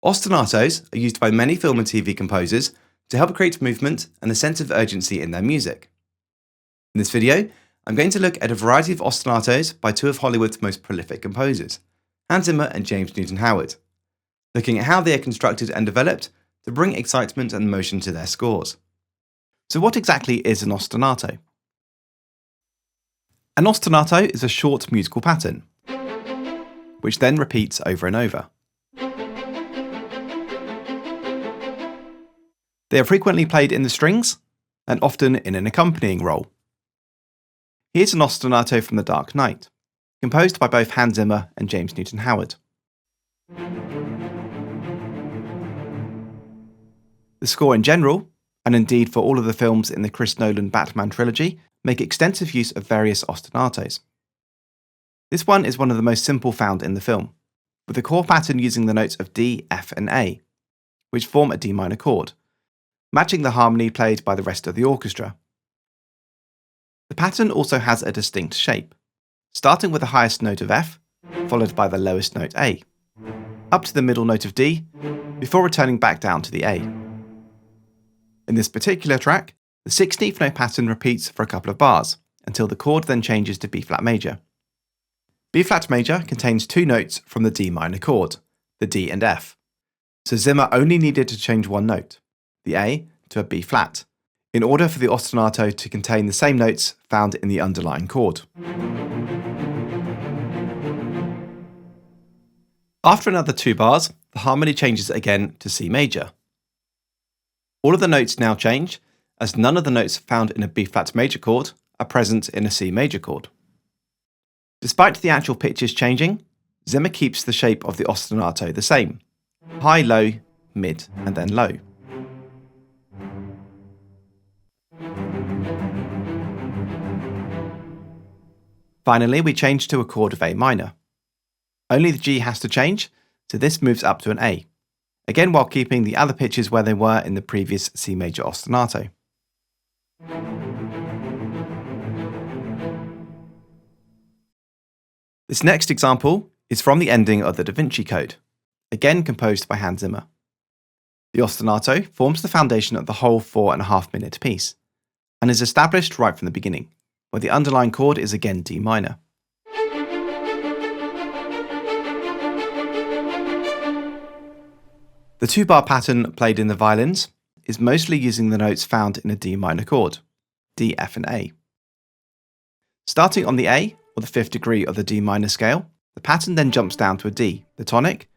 Ostinatos are used by many film and TV composers to help create movement and a sense of urgency in their music. In this video, I'm going to look at a variety of ostinatos by two of Hollywood's most prolific composers, Hans Zimmer and James Newton Howard, looking at how they are constructed and developed to bring excitement and motion to their scores. So what exactly is an ostinato? An ostinato is a short musical pattern, which then repeats over and over. They are frequently played in the strings, and often in an accompanying role. Here's an ostinato from The Dark Knight, composed by both Hans Zimmer and James Newton Howard. The score in general, and indeed for all of the films in the Chris Nolan Batman trilogy, make extensive use of various ostinatos. This one is one of the most simple found in the film, with the core pattern using the notes of D, F and A, which form a D minor chord, matching the harmony played by the rest of the orchestra. The pattern also has a distinct shape, starting with the highest note of F, followed by the lowest note A, up to the middle note of D, before returning back down to the A. In this particular track, the 16th note pattern repeats for a couple of bars, until the chord then changes to B flat major. B flat major contains two notes from the D minor chord, the D and F, so Zimmer only needed to change one note, the A, to a B flat, in order for the ostinato to contain the same notes found in the underlying chord. After another 2 bars, the harmony changes again to C major. All of the notes now change, as none of the notes found in a B flat major chord are present in a C major chord. Despite the actual pitches changing, Zimmer keeps the shape of the ostinato the same: high, low, mid, and then low. Finally, we change to a chord of A minor. Only the G has to change, so this moves up to an A, again while keeping the other pitches where they were in the previous C major ostinato. This next example is from the ending of the Da Vinci Code, again composed by Hans Zimmer. The ostinato forms the foundation of the whole 4.5-minute piece, and is established right from the beginning, where the underlying chord is again D minor. The 2-bar pattern played in the violins is mostly using the notes found in a D minor chord, D, F and A. Starting on the A, or the 5th degree of the D minor scale, the pattern then jumps down to a D, the tonic,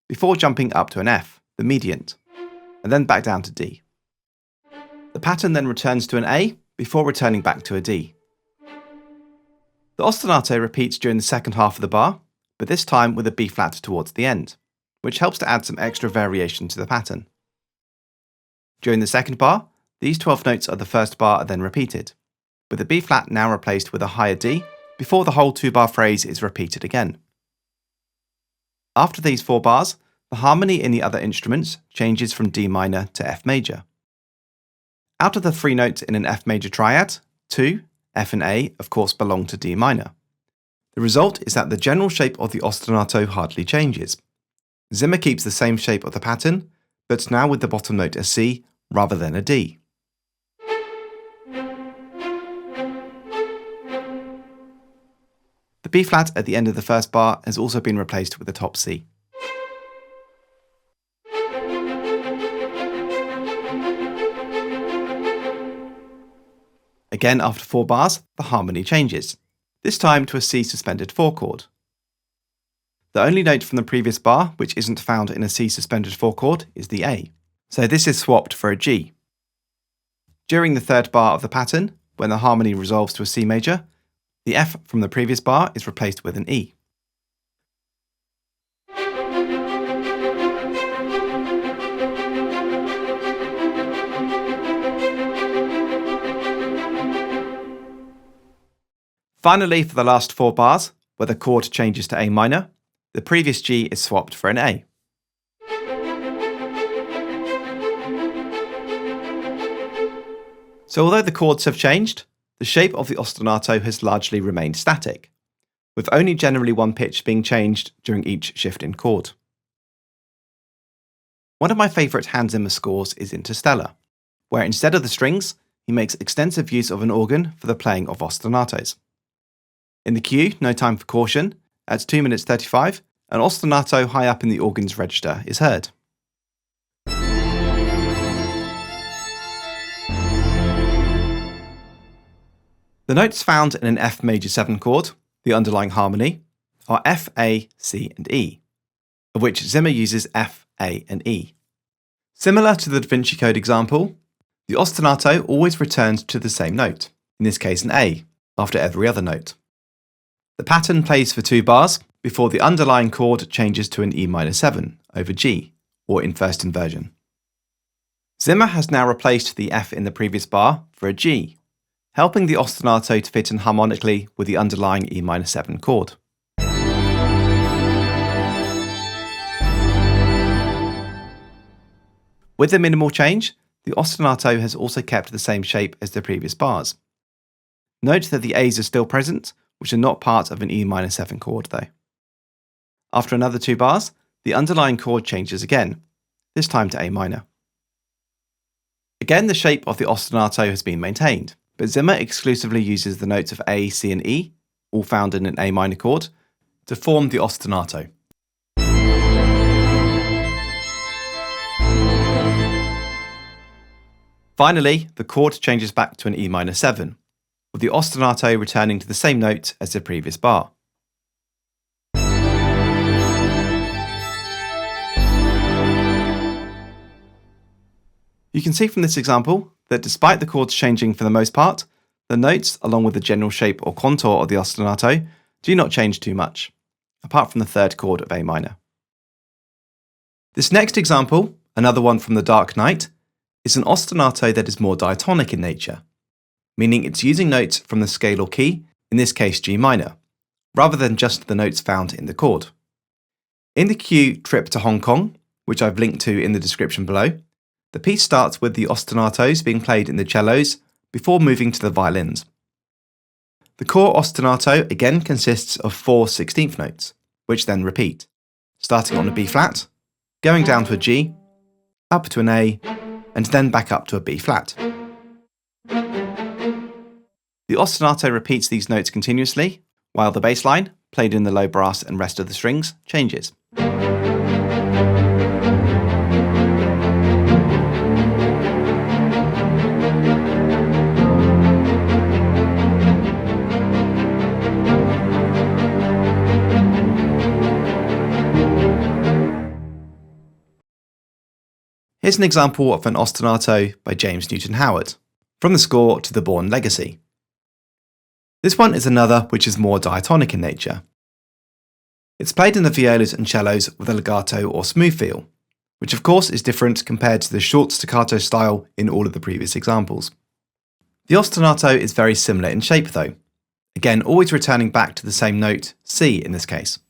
before jumping up to an F, the mediant, and then back down to D. The pattern then returns to an A, before returning back to a D. The ostinato repeats during the second half of the bar, but this time with a B flat towards the end, which helps to add some extra variation to the pattern. During the second bar, these 12 notes of the first bar are then repeated, with the B flat now replaced with a higher D before the whole 2-bar phrase is repeated again. After these 4 bars, the harmony in the other instruments changes from D minor to F major. Out of the 3 notes in an F major triad, 2, F and A, of course, belong to D minor. The result is that the general shape of the ostinato hardly changes. Zimmer keeps the same shape of the pattern, but now with the bottom note a C rather than a D. The B flat at the end of the first bar has also been replaced with the top C. Again, after 4 bars, the harmony changes, this time to a C suspended 4 chord. The only note from the previous bar which isn't found in a C suspended 4 chord is the A, so this is swapped for a G. During the 3rd bar of the pattern, when the harmony resolves to a C major, the F from the previous bar is replaced with an E. Finally, for the last 4 bars, where the chord changes to A minor, the previous G is swapped for an A. So although the chords have changed, the shape of the ostinato has largely remained static, with only generally one pitch being changed during each shift in chord. One of my favourite Hans Zimmer scores is Interstellar, where instead of the strings, he makes extensive use of an organ for the playing of ostinatos. In the cue, No Time for Caution, at 2 minutes 35, an ostinato high up in the organ's register is heard. The notes found in an F major 7 chord, the underlying harmony, are F, A, C and E, of which Zimmer uses F, A and E. Similar to the Da Vinci Code example, the ostinato always returns to the same note, in this case an A, after every other note. The pattern plays for 2 bars before the underlying chord changes to an E minor 7 over G, or in first inversion. Zimmer has now replaced the F in the previous bar for a G, helping the ostinato to fit in harmonically with the underlying E minor 7 chord. With the minimal change, the ostinato has also kept the same shape as the previous bars. Note that the A's are still present, which are not part of an E minor 7 chord though. After another 2 bars, the underlying chord changes again, this time to A minor. Again, the shape of the ostinato has been maintained, but Zimmer exclusively uses the notes of A, C and E, all found in an A minor chord, to form the ostinato. Finally, the chord changes back to an E minor 7, with the ostinato returning to the same note as the previous bar. You can see from this example that despite the chords changing for the most part, the notes, along with the general shape or contour of the ostinato, do not change too much, apart from the 3rd chord of A minor. This next example, another one from The Dark Knight, is an ostinato that is more diatonic in nature, meaning it's using notes from the scale or key, in this case G minor, rather than just the notes found in the chord. In the cue Trip to Hong Kong, which I've linked to in the description below, the piece starts with the ostinatos being played in the cellos before moving to the violins. The core ostinato again consists of 4 16th notes, which then repeat, starting on a B flat, going down to a G, up to an A, and then back up to a B flat. The ostinato repeats these notes continuously, while the bass line, played in the low brass and rest of the strings, changes. Here's an example of an ostinato by James Newton Howard, from the score to the Bourne Legacy. This one is another which is more diatonic in nature. It's played in the violas and cellos with a legato or smooth feel, which of course is different compared to the short staccato style in all of the previous examples. The ostinato is very similar in shape though, again always returning back to the same note, C in this case.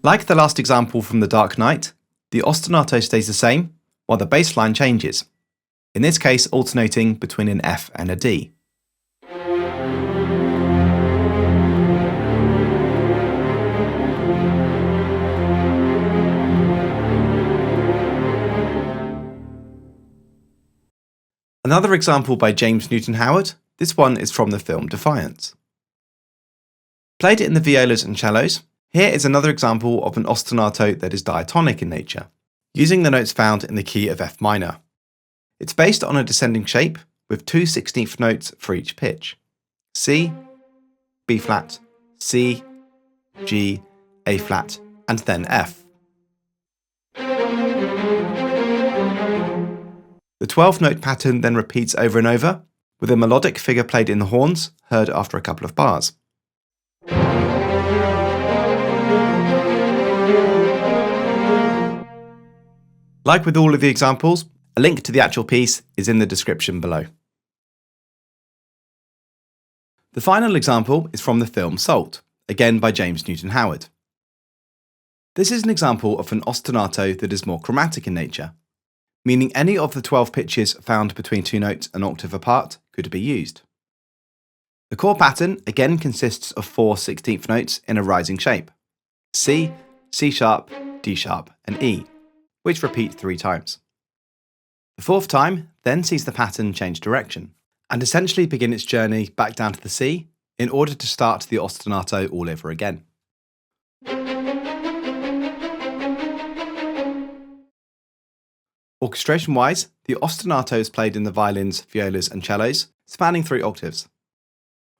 Like the last example from The Dark Knight, the ostinato stays the same, while the bass line changes, in this case alternating between an F and a D. Another example by James Newton Howard, this one is from the film Defiance. Played in the violas and cellos, here is another example of an ostinato that is diatonic in nature, using the notes found in the key of F minor. It's based on a descending shape with 2 16th notes for each pitch: C, B flat, C, G, A flat, and then F. The 12-note pattern then repeats over and over, with a melodic figure played in the horns, heard after a couple of bars. Like with all of the examples, a link to the actual piece is in the description below. The final example is from the film Salt, again by James Newton Howard. This is an example of an ostinato that is more chromatic in nature, meaning any of the 12 pitches found between 2 notes an octave apart could be used. The core pattern again consists of 4 16th notes in a rising shape: C, C sharp, D sharp, and E, which repeat 3 times. The 4th time then sees the pattern change direction, and essentially begin its journey back down to the C in order to start the ostinato all over again. Orchestration-wise, the ostinato is played in the violins, violas and cellos, spanning 3 octaves.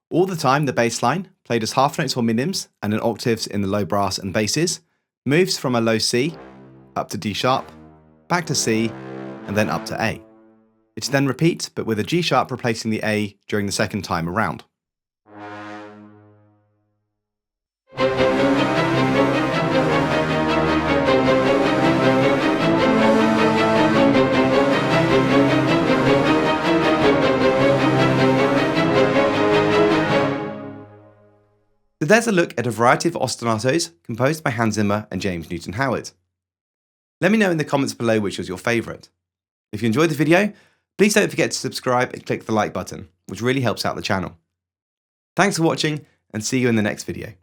All the time the bass line, played as half notes or minims and in octaves in the low brass and basses, moves from a low C, up to D sharp, back to C, and then up to A. It then repeats, but with a G sharp replacing the A during the 2nd time around. So there's a look at a variety of ostinatos composed by Hans Zimmer and James Newton Howard. Let me know in the comments below which was your favourite. If you enjoyed the video, please don't forget to subscribe and click the like button, which really helps out the channel. Thanks for watching and see you in the next video.